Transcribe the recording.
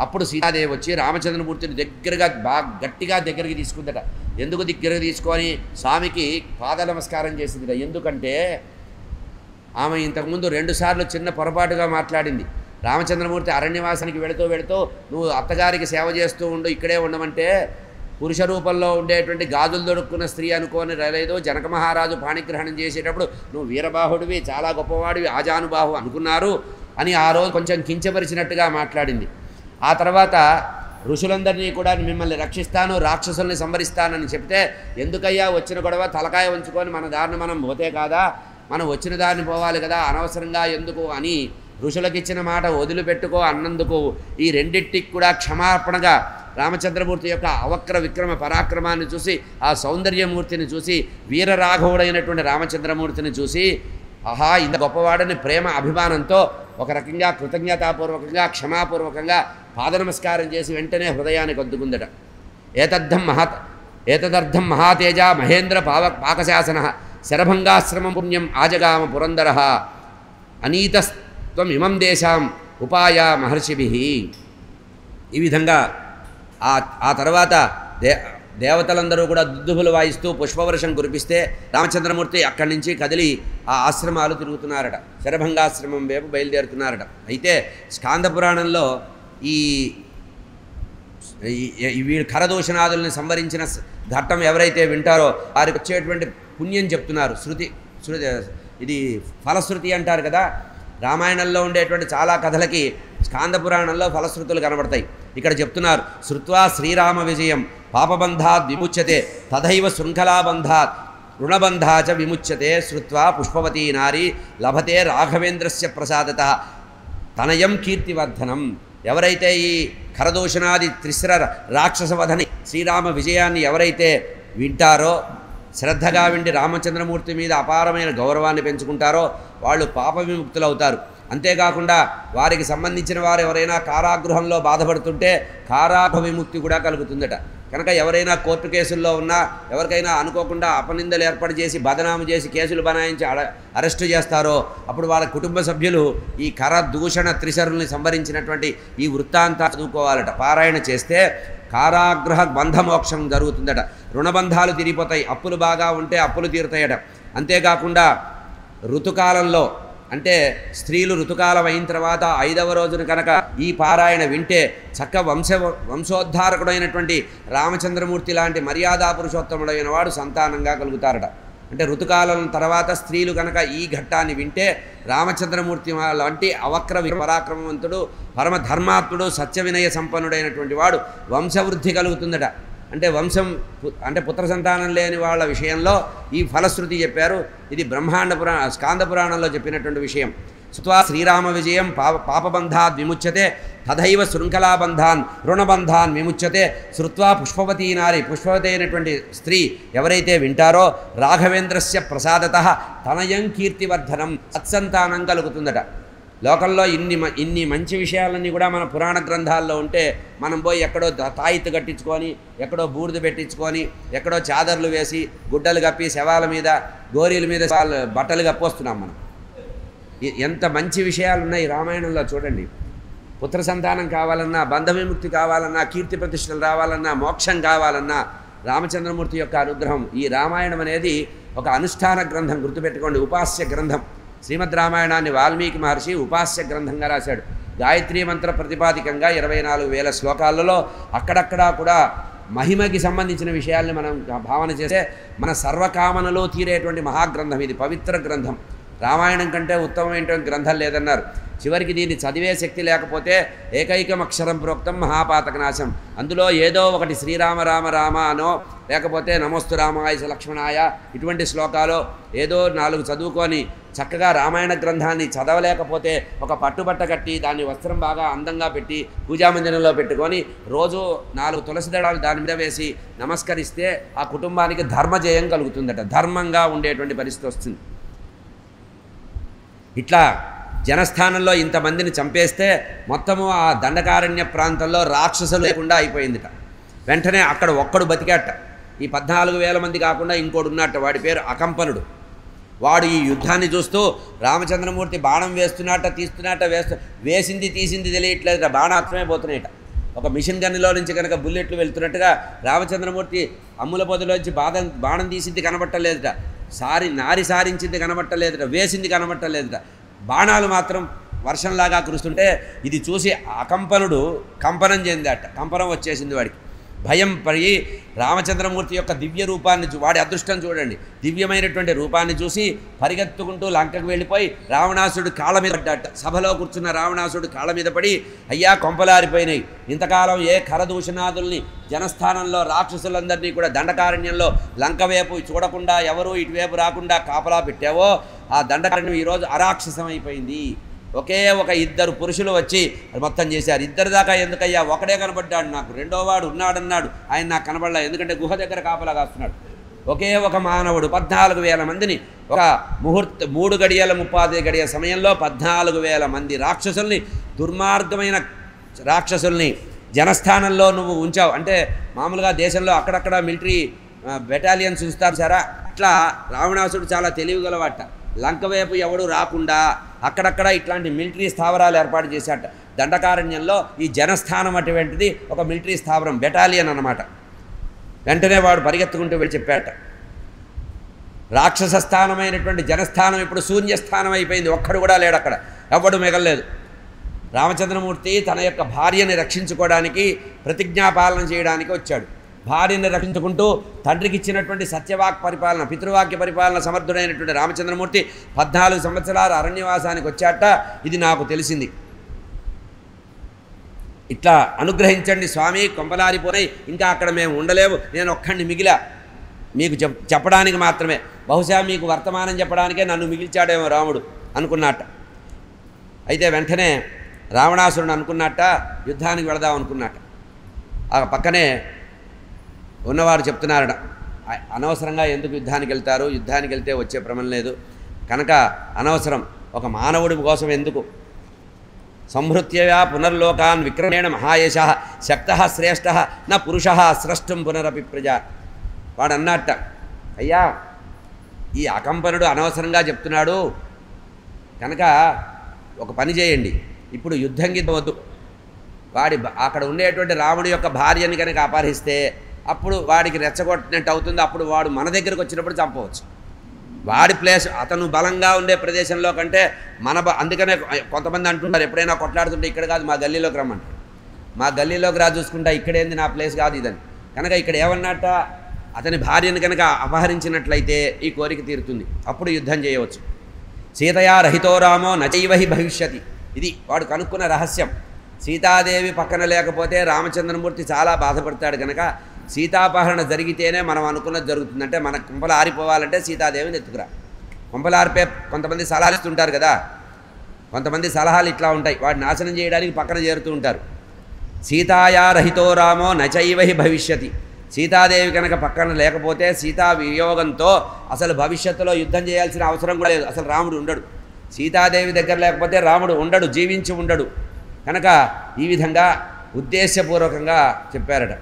అప్పుడు సీతాదేవి వచ్చి రామచంద్రమూర్తిని దగ్గరగా బాగా గట్టిగా దగ్గరికి తీసుకుందట. ఎందుకు దగ్గరగా తీసుకొని స్వామికి పాద నమస్కారం చేసిందిట. ఎందుకంటే ఆమె ఇంతకుముందు 2 సార్లు చిన్న పొరపాటుగా మాట్లాడింది. రామచంద్రమూర్తి అరణ్యవాసానికి వెళుతూ నువ్వు అత్తగారికి సేవ చేస్తూ ఉండు, ఇక్కడే ఉండమంటే పురుష రూపంలో ఉండేటువంటి గాజులు దొడుక్కున్న స్త్రీ అనుకోని రాలేదు. జనక మహారాజు పాణిగ్రహణం చేసేటప్పుడు నువ్వు వీరబాహుడివి, చాలా గొప్పవాడివి, ఆజానుబాహు అనుకున్నారు అని ఆ రోజు కొంచెం కించపరిచినట్టుగా మాట్లాడింది. ఆ తర్వాత ఋషులందరినీ కూడా మిమ్మల్ని రక్షిస్తాను, రాక్షసుల్ని సంహరిస్తానని చెప్తే, ఎందుకయ్యా వచ్చిన గొడవ, తలకాయ ఉంచుకొని మన దారిని మనం పోతే కాదా, మనం వచ్చిన దారిని పోవాలి కదా, అనవసరంగా ఎందుకు అని ఋషులకు ఇచ్చిన మాట వదిలిపెట్టుకో అన్నందుకు ఈ రెండింటికి కూడా క్షమాపణగా రామచంద్రమూర్తి యొక్క అవక్ర విక్రమ పరాక్రమాన్ని చూసి, ఆ సౌందర్యమూర్తిని చూసి, వీరరాఘవుడైనటువంటి రామచంద్రమూర్తిని చూసి, ఆహా ఇంత గొప్పవాడని ప్రేమ అభిమానంతో ఒక రకంగా కృతజ్ఞతాపూర్వకంగా క్షమాపూర్వకంగా పాద నమస్కారం చేసి వెంటనే హృదయానికి అద్దుకుందట. ఏతదర్థం మహాతేజ మహేంద్ర పాకశాసన శరభంగాశ్రమం పుణ్యం ఆజగామ పురందర అనీతస్త్వం ఇమం దేశాం ఉపాయ మహర్షిభి. ఈ విధంగా ఆ తర్వాత దేవతలందరూ కూడా దుద్దుబులు వాయిస్తూ పుష్పవర్షం కురిపిస్తే రామచంద్రమూర్తి అక్కడి నుంచి కదిలి ఆ ఆశ్రమాలు తిరుగుతున్నారట. శరభంగాశ్రమం వైపు బయలుదేరుతున్నారట. అయితే స్కాంద పురాణంలో ఈ వీడు ఖరదూషణాదుల్ని సంవరించిన ఘట్టం ఎవరైతే వింటారో వారికి వచ్చేటువంటి పుణ్యం చెప్తున్నారు. ఇది ఫలశ్రుతి అంటారు కదా. రామాయణంలో ఉండేటువంటి చాలా కథలకి స్కాంద పురాణంలో ఫలశ్రుతులు కనబడతాయి. ఇక్కడ చెప్తున్నారు, శృత్వా శ్రీరామ విజయం పాపబంధాత్ విముచ్యతే తథైవ శృంఖలాబంధాత్ రుణబంధాచ విముచ్యతే శృత్వా పుష్పవతీ నారీ లభతే రాఘవేంద్రస్య ప్రసాదత తనయం కీర్తివర్ధనం. ఎవరైతే ఈ ఖరదూషణాది త్రిశ్ర రాక్షసవధని శ్రీరామ విజయాన్ని ఎవరైతే వింటారో, శ్రద్ధగా విండి రామచంద్రమూర్తి మీద అపారమైన గౌరవాన్ని పెంచుకుంటారో వాళ్ళు పాప విముక్తులవుతారు. అంతేకాకుండా వారికి సంబంధించిన వారు ఎవరైనా కారాగృహంలో బాధపడుతుంటే కారాగృహ విముక్తి కూడా కలుగుతుందట. కనుక ఎవరైనా కోర్టు కేసుల్లో ఉన్నా, ఎవరికైనా అనుకోకుండా అపనిందలు ఏర్పాటు చేసి బదనాము చేసి కేసులు బనాయించి అరెస్టు చేస్తారో అప్పుడు వాళ్ళ కుటుంబ సభ్యులు ఈ ఖరదూషణ త్రిశరుల్ని సంవరించినటువంటి ఈ వృత్తాంతా చదువుకోవాలట. పారాయణ చేస్తే కారాగృహ బంధమోక్షం జరుగుతుందట. రుణబంధాలు తిరిగిపోతాయి, అప్పులు బాగా ఉంటే అప్పులు తీరుతాయట. అంతేకాకుండా ఋతుకాలంలో అంటే స్త్రీలు ఋతుకాలం అయిన తర్వాత 5వ రోజున కనుక ఈ పారాయణ వింటే చక్క వంశోద్ధారకుడైనటువంటి రామచంద్రమూర్తి లాంటి మర్యాదా పురుషోత్తముడైన వాడు సంతానంగా కలుగుతారట. అంటే ఋతుకాలం తర్వాత స్త్రీలు కనుక ఈ ఘట్టాన్ని వింటే రామచంద్రమూర్తి లాంటి అవక్ర పరాక్రమవంతుడు, పరమధర్మాత్ముడు, సత్య వినయ సంపన్నుడైనటువంటి వాడు వంశవృద్ధి కలుగుతుందట. అంటే వంశం అంటే పుత్ర సంతానం లేని వాళ్ళ విషయంలో ఈ ఫలశ్రుతి చెప్పారు. ఇది బ్రహ్మాండ స్కాంద పురాణంలో చెప్పినటువంటి విషయం. సుత్వా శ్రీరామ విజయం పాపబంధాద్ విముచ్యతే తథైవ శృంఖలాబంధాన్ రుణబంధాన్ విముచ్యతే శృత్వా పుష్పవతీ నారి పుష్పవతి అయినటువంటి స్త్రీ ఎవరైతే వింటారో రాఘవేంద్రస్య ప్రసాదత తనయం కీర్తివర్ధనం సత్సంతానం కలుగుతుందట. లోకంలో ఇన్ని మంచి విషయాలన్నీ కూడా మన పురాణ గ్రంథాల్లో ఉంటే మనం పోయి ఎక్కడో తాయిత్తు కట్టించుకొని, ఎక్కడో బూడిద పెట్టించుకొని, ఎక్కడో చాదర్లు వేసి గుడ్డలు కప్పి శవాల మీద గోరీల మీద బట్టలు కప్పొస్తున్నాం మనం. ఎంత మంచి విషయాలు ఉన్నాయి రామాయణంలో చూడండి. పుత్ర సంతానం కావాలన్నా, బంధ విముక్తి కావాలన్నా, కీర్తి ప్రతిష్టలు రావాలన్నా, మోక్షం కావాలన్నా రామచంద్రమూర్తి యొక్క అనుగ్రహం. ఈ రామాయణం అనేది ఒక అనుష్ఠాన గ్రంథం, గుర్తుపెట్టుకోండి, ఉపాస్య గ్రంథం. శ్రీమద్ రామాయణాన్ని వాల్మీకి మహర్షి ఉపాస్య గ్రంథంగా రాశాడు. గాయత్రీ మంత్ర ప్రతిపాదికంగా 24,000 శ్లోకాలలో అక్కడక్కడా కూడా మహిమకి సంబంధించిన విషయాల్ని మనం భావన చేస్తే మన సర్వకామనలో తీరేటువంటి మహాగ్రంథం ఇది, పవిత్ర గ్రంథం. రామాయణం కంటే ఉత్తమమైనటువంటి గ్రంథం లేదన్నారు. చివరికి దీన్ని చదివే శక్తి లేకపోతే ఏకైకం అక్షరం ప్రోక్తం మహాపాతకనాశం. అందులో ఏదో ఒకటి శ్రీరామ రామ రామ అనో, లేకపోతే నమోస్తు రామాయ లక్ష్మణాయ ఇటువంటి శ్లోకాలు ఏదో 4 చదువుకొని చక్కగా రామాయణ గ్రంథాన్ని చదవలేకపోతే ఒక పట్టుబట్ట కట్టి దాన్ని వస్త్రం బాగా అందంగా పెట్టి పూజామందిరంలో పెట్టుకొని రోజు 4 తులసి దళాలు దాని మీద వేసి నమస్కరిస్తే ఆ కుటుంబానికి ధర్మజయం కలుగుతుందట. ధర్మంగా ఉండేటువంటి పరిస్థితి వస్తుంది. ఇట్లా జనస్థానంలో ఇంతమందిని చంపేస్తే మొత్తము ఆ దండకారణ్య ప్రాంతంలో రాక్షసులు లేకుండా అయిపోయిందిట. వెంటనే అక్కడ ఒక్కడు బతికాట. ఈ 14,000 మంది కాకుండా ఇంకోడు ఉన్నట్ట, వాడి పేరు అకంపనుడు. వాడు ఈ యుద్ధాన్ని చూస్తూ రామచంద్రమూర్తి బాణం వేస్తున్నట్ట, తీస్తున్నట్ట, వేసింది తీసింది తెలియట్లేదట, బాణాత్రమే పోతున్నాయట. ఒక మిషన్ గన్నులో నుంచి కనుక బుల్లెట్లు వెళ్తున్నట్టుగా రామచంద్రమూర్తి అమ్ముల పొదలోంచి బాణం తీసింది కనబట్టలేదుట, నారి సారించింది కనబట్టలేదుట, వేసింది కనబట్టలేదుట. బాణాలు మాత్రం వర్షంలాగా కురుస్తుంటే ఇది చూసి అకంపనుడు కంపనం చెందాట. కంపనం వచ్చేసింది వాడికి. భయం పడి రామచంద్రమూర్తి యొక్క దివ్య రూపాన్ని వాడి అదృష్టం చూడండి, దివ్యమైనటువంటి రూపాన్ని చూసి పరిగెత్తుకుంటూ లంకకు వెళ్ళిపోయి రావణాసుడు కాళ్ళ మీద పడ్డాట. సభలో కూర్చున్న రావణాసుడు కాళ్ళ మీద పడి, అయ్యా కొంపలారిపోయినాయి, ఇంతకాలం ఏ ఖరదూషణాదుల్ని జనస్థానంలో రాక్షసులందరినీ కూడా దండకారణ్యంలో లంక వైపు చూడకుండా ఎవరూ ఇటువైపు రాకుండా కాపలా పెట్టావో ఆ దండకారణ్యం ఈరోజు అరాక్షసం అయిపోయింది. ఒకే ఒక ఇద్దరు పురుషులు వచ్చి మొత్తం చేశారు. ఇద్దరు దాకా ఎందుకయ్యా, ఒకడే కనబడ్డాడు నాకు, రెండోవాడు ఉన్నాడన్నాడు, ఆయన నాకు కనబడలా, ఎందుకంటే గుహ దగ్గర కాపలా కాస్తున్నాడు. ఒకే ఒక మానవుడు 14,000 మందిని ఒక 3 గడియల 35 గడియల సమయంలో 14,000 మంది రాక్షసుల్ని, దుర్మార్గమైన రాక్షసుల్ని జనస్థానంలో నువ్వు ఉంచావు. అంటే మామూలుగా దేశంలో అక్కడక్కడ మిలిటరీ బెటాలియన్స్ ఉంచుతారు సారా, అట్లా రావణాసుడు చాలా తెలివిగలవాట. లంక వైపు ఎవడు రాకుండా అక్కడక్కడ ఇట్లాంటి మిలిటరీ స్థావరాలు ఏర్పాటు చేశాట. దండకారణ్యంలో ఈ జనస్థానం అటువంటిది ఒక మిలిటరీ స్థావరం, బెటాలియన్ అన్నమాట. వెంటనే వాడు పరిగెత్తుకుంటూ వెళ్ళి చెప్పాట, రాక్షస స్థానమైనటువంటి జనస్థానం ఇప్పుడు శూన్యస్థానం అయిపోయింది, ఒక్కడు కూడా లేడు అక్కడ, ఎవడు మిగలలేదు. రామచంద్రమూర్తి తన యొక్క భార్యని రక్షించుకోవడానికి ప్రతిజ్ఞాపాలన చేయడానికి వచ్చాడు. భార్యని రక్షించుకుంటూ తండ్రికి ఇచ్చినటువంటి సత్యవాక్ పరిపాలన, పితృవాక్య పరిపాలన సమర్థుడైనటువంటి రామచంద్రమూర్తి 14 సంవత్సరాలు అరణ్యవాసానికి వచ్చాట. ఇది నాకు తెలిసింది, ఇట్లా అనుగ్రహించండి స్వామి, కొంపలారిపోయి ఇంకా అక్కడ మేము ఉండలేము, నేను ఒక్కడిని మిగిలా, మీకు చెప్పడానికి మాత్రమే, బహుశా మీకు వర్తమానం చెప్పడానికే నన్ను మిగిల్చాడేమో రాముడు అనుకున్నట్ట. అయితే వెంటనే రావణాసురుడు అనుకున్నట్ట యుద్ధానికి వెళదాం అనుకున్నట్ట. ఆ పక్కనే ఉన్నవారు చెప్తున్నారట, అనవసరంగా ఎందుకు యుద్ధానికి వెళ్తారు, యుద్ధానికి వెళ్తే వచ్చే ప్రమం లేదు కనుక అనవసరం, ఒక మానవుడి కోసం ఎందుకు, సంహృత్యయా పునర్లోకాన్ విక్రమేణ మహాయశ శక్త శ్రేష్ఠ నా పురుష స్రష్టం పునరపి ప్రజ. వాడు అన్నట్ట, అయ్యా ఈ అకంపనుడు అనవసరంగా చెప్తున్నాడు కనుక ఒక పని చేయండి, ఇప్పుడు యుద్ధం గిద్ద వద్దు, అక్కడ ఉండేటువంటి రాముడి యొక్క భార్యని కనుక అపహరిస్తే అప్పుడు వాడికి రెచ్చగొట్టినట్టు అవుతుంది, అప్పుడు వాడు మన దగ్గరకు వచ్చినప్పుడు చంపవచ్చు. వాడి ప్లేస్ అతను బలంగా ఉండే ప్రదేశంలో కంటే అందుకనే కొంతమంది అంటున్నారు, ఎప్పుడైనా కొట్లాడుతుంటే ఇక్కడ కాదు మా గల్లీలోకి రమ్మంటారు, మా గల్లీలోకి రా చూసుకుంటా, ఇక్కడేంది నా ప్లేస్ కాదు ఇదని. కనుక ఇక్కడ ఏమన్నట్ట, అతని భార్యను కనుక అపహరించినట్లయితే ఈ కోరిక తీరుతుంది, అప్పుడు యుద్ధం చేయవచ్చు. సీతయా రహితో రామో నచైవహి భవిష్యతి, ఇది వాడు కనుక్కున్న రహస్యం. సీతాదేవి పక్కన లేకపోతే రామచంద్రమూర్తి చాలా బాధపడతాడు కనుక సీతాపహరణ జరిగితేనే మనం అనుకున్నది జరుగుతుందంటే, మన కుంపలు ఆరిపోవాలంటే సీతాదేవిని ఎత్తుకురా. కుంపలు ఆరిపే కొంతమంది సలహాలు ఇస్తుంటారు కదా, కొంతమంది సలహాలు ఇట్లా ఉంటాయి, వాడు నాశనం చేయడానికి పక్కన చేరుతూ ఉంటారు. సీతాయా రహితో రామో నచైవహి భవిష్యతి, సీతాదేవి కనుక పక్కన లేకపోతే సీతా వియోగంతో అసలు భవిష్యత్తులో యుద్ధం చేయాల్సిన అవసరం కూడా లేదు, అసలు రాముడు ఉండడు. సీతాదేవి దగ్గర లేకపోతే రాముడు ఉండడు, జీవించి ఉండడు. కనుక ఈ విధంగా ఉద్దేశపూర్వకంగా చెప్పారట.